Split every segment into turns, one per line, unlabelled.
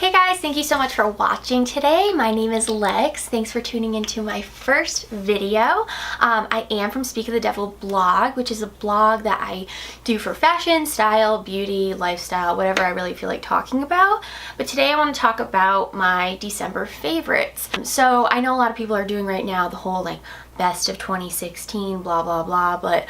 Hey guys, thank you so much for watching today. My name is Lex. Thanks for tuning into my first video. I am from Speak of the Devil blog, which is a blog that I do for fashion, style, beauty, lifestyle, whatever I really feel like talking about. But today I want to talk about my December favorites. So I know a lot of people are doing right now the whole like best of 2016 blah blah blah, but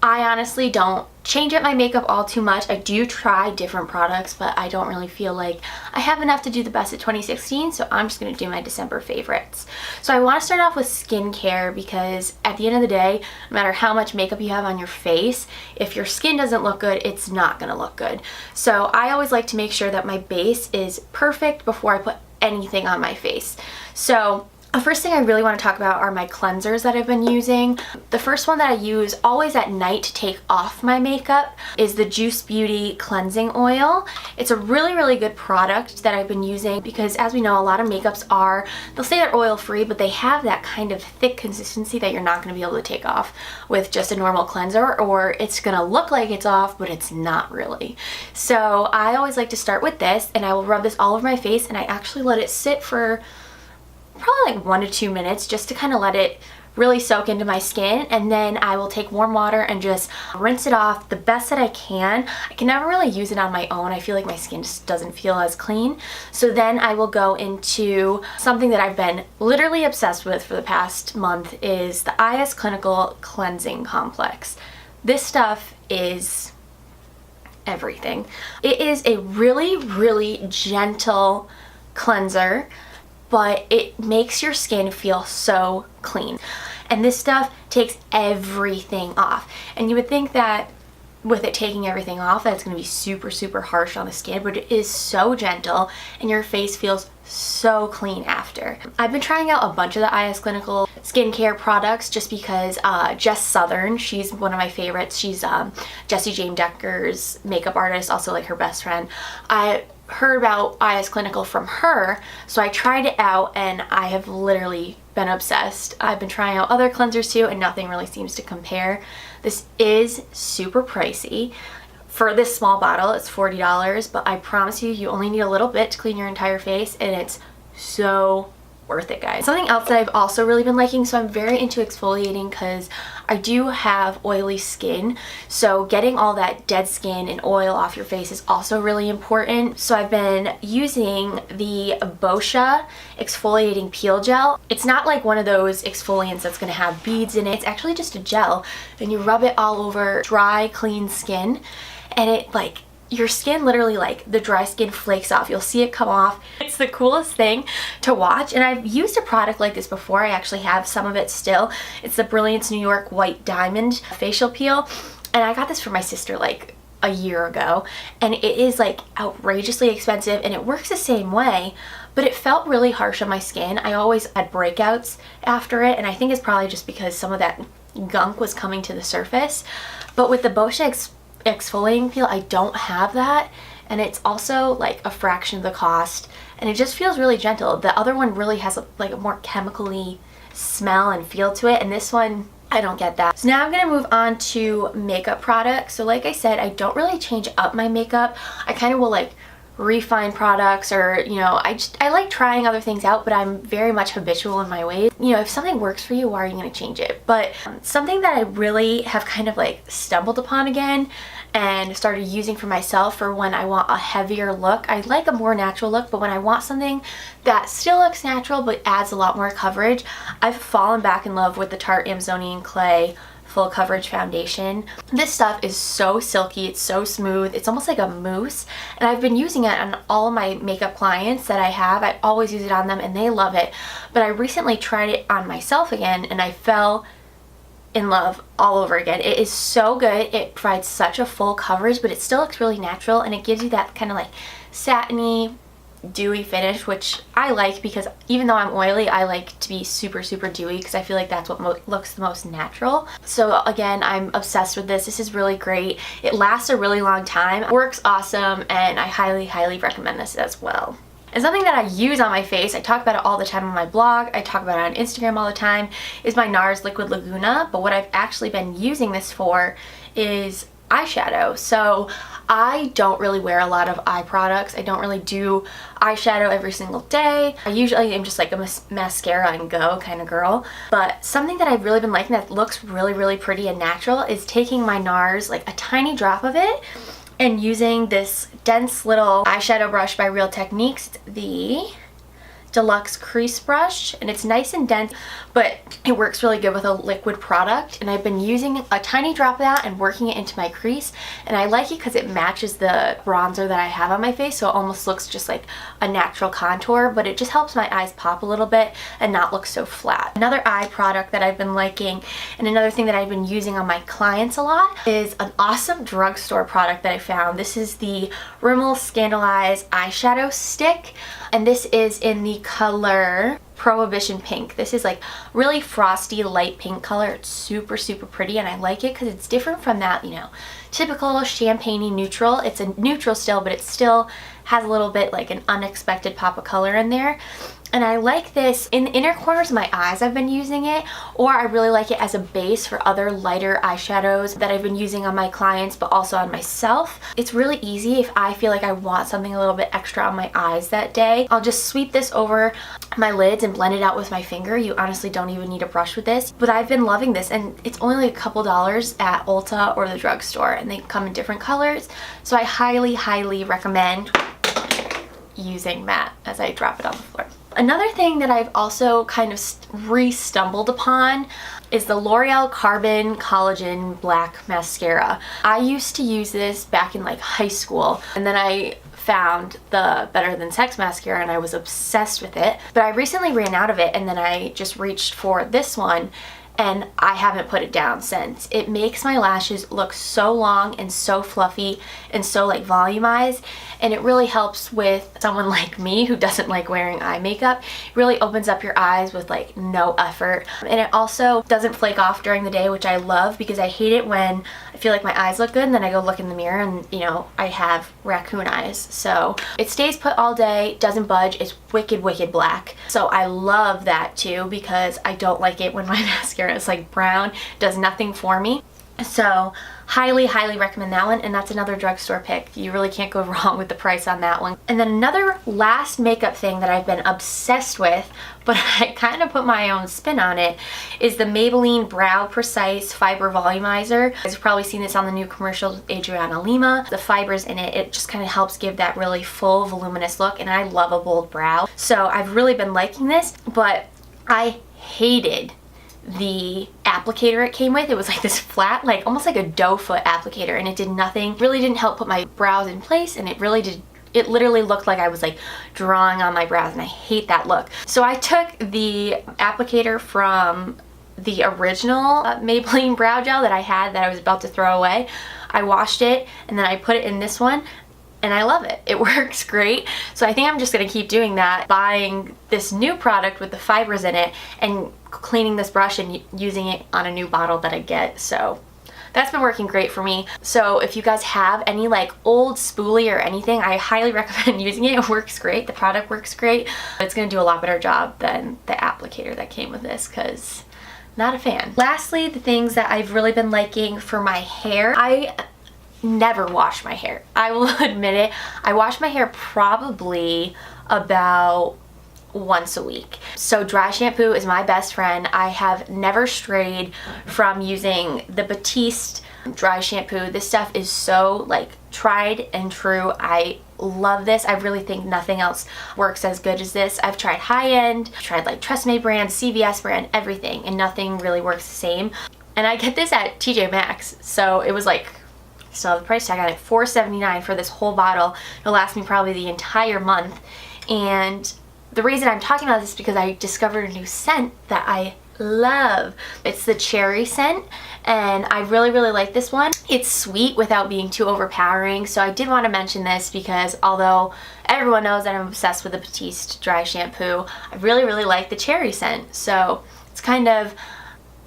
I honestly don't change up my makeup all too much. I do try different products, but I don't really feel like I have enough to do the best of 2016, so I'm just going to do my December favorites. So I want to start off with skincare because at the end of the day, no matter how much makeup you have on your face, if your skin doesn't look good, it's not going to look good. So I always like to make sure that my base is perfect before I put anything on my face. So the first thing I really want to talk about are my cleansers that I've been using. The first one that I use always at night to take off my makeup is the Juice Beauty Cleansing Oil. It's a really good product that I've been using because, as we know, a lot of makeups they'll say they're oil free, but they have that kind of thick consistency that you're not going to be able to take off with just a normal cleanser, or it's going to look like it's off, but it's not really. So I always like to start with this, and I will rub this all over my face, and I actually let it sit for probably like 1 to 2 minutes just to kind of let it really soak into my skin, and then I will take warm water and just rinse it off the best that I can. I can never really use it on my own. I feel like my skin just doesn't feel as clean. So then I will go into something that I've been literally obsessed with for the past month, is the IS Clinical Cleansing Complex. This stuff is everything. It is a really gentle cleanser, but it makes your skin feel so clean. And this stuff takes everything off. And you would think that with it taking everything off, that it's going to be super harsh on the skin, but it is so gentle and your face feels so clean after. I've been trying out a bunch of the IS Clinical skincare products just because Jess Southern, she's one of my favorites. She's Jessie Jane Decker's makeup artist, also like her best friend. I heard about IS Clinical from her, so I tried it out and I have literally been obsessed. I've been trying out other cleansers too, and nothing really seems to compare. This is super pricey. For this small bottle, it's $40, but I promise you, you only need a little bit to clean your entire face, and it's so worth it, guys. Something else that I've also really been liking, so I'm very into exfoliating because I do have oily skin, so getting all that dead skin and oil off your face is also really important. So I've been using the Boscia exfoliating peel gel. It's not like one of those exfoliants that's going to have beads in it. It's actually just a gel, and you rub it all over dry, clean skin, and it like, your skin literally, like, the dry skin flakes off. You'll see it come off. It's the coolest thing to watch, and I've used a product like this before. I actually have some of it still. It's the Brilliance New York White Diamond Facial Peel, and I got this for my sister like a year ago, and it is like outrageously expensive, and it works the same way, but it felt really harsh on my skin. I always had breakouts after it, and I think it's probably just because some of that gunk was coming to the surface. But with the Boscia exfoliating peel, I don't have that, and it's also like a fraction of the cost, and it just feels really gentle. The other one really has like a more chemically smell and feel to it, and this one, I don't get that. So now I'm gonna move on to makeup products. So like I said, I don't really change up my makeup. I kind of will like refine products, or you know, I like trying other things out, but I'm very much habitual in my ways. You know, if something works for you, why are you going to change it? But something that I really have kind of like stumbled upon again and started using for myself for when I want a heavier look. I like a more natural look, but when I want something that still looks natural but adds a lot more coverage, I've fallen back in love with the Tarte Amazonian Clay Full Coverage Foundation. This stuff is so silky, it's so smooth, it's almost like a mousse, and I've been using it on all of my makeup clients that I have. I always use it on them and they love it, but I recently tried it on myself again and I fell in love all over again. It is so good. It provides such a full coverage, but it still looks really natural, and it gives you that kind of like satiny, dewy finish, which I like because even though I'm oily, I like to be super dewy because I feel like that's what looks the most natural. So again, I'm obsessed with this. This is really great. It lasts a really long time, works awesome, and I highly recommend this as well. And something that I use on my face, I talk about it all the time on my blog, I talk about it on Instagram all the time, is my NARS Liquid Laguna. But what I've actually been using this for is eyeshadow. So I don't really wear a lot of eye products. I don't really do eyeshadow every single day. I usually am just like a mascara and go kind of girl. But something that I've really been liking that looks really, really pretty and natural is taking my NARS, like a tiny drop of it, and using this dense little eyeshadow brush by Real Techniques, the Deluxe Crease Brush, and it's nice and dense, but it works really good with a liquid product. And I've been using a tiny drop of that and working it into my crease, and I like it because it matches the bronzer that I have on my face, so it almost looks just like a natural contour, but it just helps my eyes pop a little bit and not look so flat. Another eye product that I've been liking, and another thing that I've been using on my clients a lot, is an awesome drugstore product that I found. This is the Rimmel Scandaleyes eyeshadow stick, and this is in the color Prohibition Pink. This is like really frosty light pink color. It's super, super pretty, and I like it because it's different from that, you know, typical champagne-y neutral. It's a neutral still, but it still has a little bit like an unexpected pop of color in there. And I like this in the inner corners of my eyes. I've been using it, or I really like it as a base for other lighter eyeshadows that I've been using on my clients, but also on myself. It's really easy if I feel like I want something a little bit extra on my eyes that day. I'll just sweep this over my lids and blend it out with my finger. You honestly don't even need a brush with this, but I've been loving this, and it's only like a couple dollars at Ulta or the drugstore, and they come in different colors. So I highly, highly recommend using that as I drop it on the floor. Another thing that I've also kind of re-stumbled upon is the L'Oreal Carbon Collagen Black Mascara. I used to use this back in like high school, and then I found the Better Than Sex mascara and I was obsessed with it. But I recently ran out of it, and then I just reached for this one, and I haven't put it down since. It makes my lashes look so long and so fluffy and so like volumized, and it really helps with someone like me who doesn't like wearing eye makeup. It really opens up your eyes with like no effort, and it also doesn't flake off during the day, which I love because I hate it when I feel like my eyes look good and then I go look in the mirror and, you know, I have raccoon eyes. So it stays put all day, doesn't budge, it's wicked, wicked black. So I love that too, because I don't like it when my mascara is like brown, does nothing for me. So highly, highly recommend that one, and that's another drugstore pick. You really can't go wrong with the price on that one. And then another last makeup thing that I've been obsessed with, but I kind of put my own spin on it, is the Maybelline Brow Precise Fiber Volumizer. You've probably seen this on the new commercial with Adriana Lima. The fibers in it, it just kind of helps give that really full, voluminous look, and I love a bold brow. So I've really been liking this, but I hated the applicator it came with. It was like this flat, like almost like a doe foot applicator, and it did nothing, really didn't help put my brows in place, and it literally looked like I was like drawing on my brows, and I hate that look. So I took the applicator from the original Maybelline brow gel that I had that I was about to throw away. I washed it, and then I put it in this one, and I love it. It works great. So I think I'm just gonna keep doing that, buying this new product with the fibers in it and cleaning this brush and using it on a new bottle that I get. So that's been working great for me. So if you guys have any like old spoolie or anything, I highly recommend using it. It works great. The product works great. It's gonna do a lot better job than the applicator that came with this, because not a fan. Lastly, the things that I've really been liking for my hair. I never wash my hair. I will admit it. I wash my hair probably about once a week. So dry shampoo is my best friend. I have never strayed from using the Batiste dry shampoo. This stuff is so like tried and true. I love this. I really think nothing else works as good as this. I've tried high-end, tried like Tresemme brand, CVS brand, everything, and nothing really works the same. And I get this at TJ Maxx, so it was like, so the price tag on it, $4.79 for this whole bottle. It'll last me probably the entire month. And the reason I'm talking about this is because I discovered a new scent that I love. It's the cherry scent, and I really, really like this one. It's sweet without being too overpowering. So I did want to mention this because although everyone knows that I'm obsessed with the Batiste dry shampoo, I really, really like the cherry scent. So it's kind of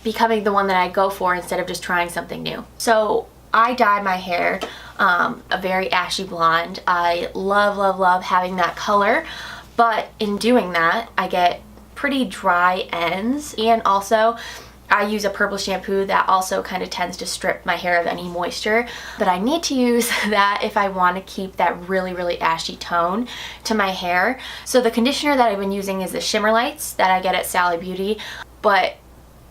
becoming the one that I go for instead of just trying something new. So I dye my hair a very ashy blonde. I love, love, love having that color, but in doing that, I get pretty dry ends, and also I use a purple shampoo that also kind of tends to strip my hair of any moisture, but I need to use that if I want to keep that really ashy tone to my hair. So the conditioner that I've been using is the Shimmer Lights that I get at Sally Beauty, but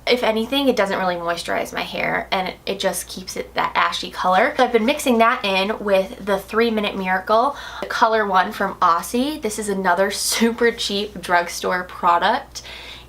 if anything, it doesn't really moisturize my hair, and it just keeps it that ashy color. So I've been mixing that in with the 3 Minute Miracle, the color one from Aussie. This is another super cheap drugstore product,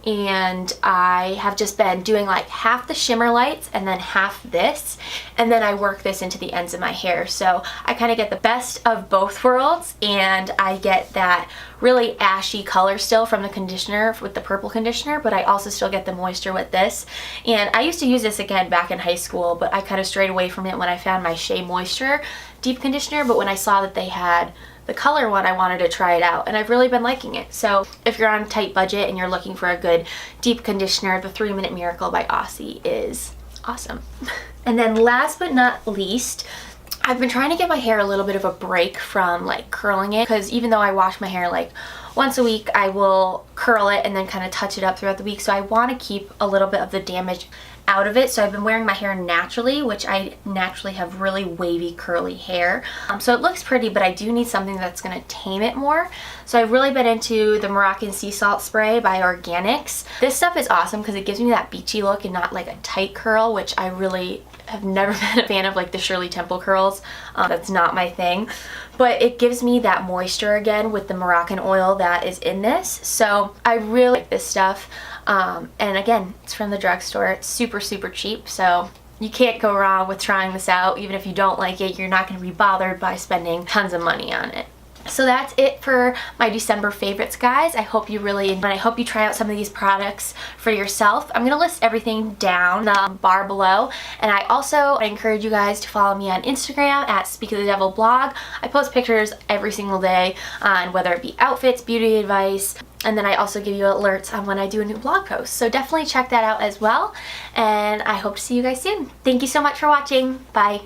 and I have just been doing like half the Shimmer Lights and then half this, and then I work this into the ends of my hair. So I kind of get the best of both worlds, and I get that really ashy color still from the conditioner with the purple conditioner, but I also still get the moisture with this. And I used to use this again back in high school, but I kind of strayed away from it when I found my Shea Moisture deep conditioner, but when I saw that they had the color one, I wanted to try it out, and I've really been liking it. So if you're on a tight budget and you're looking for a good deep conditioner, the 3 Minute Miracle by Aussie is awesome. And then last but not least, I've been trying to give my hair a little bit of a break from like curling it, because even though I wash my hair like once a week, I will curl it and then kind of touch it up throughout the week. So I want to keep a little bit of the damage out of it. So I've been wearing my hair naturally, which I naturally have really wavy curly hair, so it looks pretty, but I do need something that's going to tame it more. So I've really been into the Moroccan Sea Salt Spray by Organics. This stuff is awesome because it gives me that beachy look and not like a tight curl, which I really have never been a fan of, like the Shirley Temple curls. That's not my thing, but it gives me that moisture again with the Moroccan oil that is in this. So I really like this stuff. And again, it's from the drugstore. It's super cheap, so you can't go wrong with trying this out. Even if you don't like it, you're not going to be bothered by spending tons of money on it. So that's it for my December favorites, guys. I hope you really enjoy, and I hope you try out some of these products for yourself. I'm going to list everything down in the bar below, and I encourage you guys to follow me on Instagram at Speak of the Devil blog. I post pictures every single day on whether it be outfits, beauty advice, and then I also give you alerts on when I do a new blog post. So definitely check that out as well, and I hope to see you guys soon. Thank you so much for watching. Bye.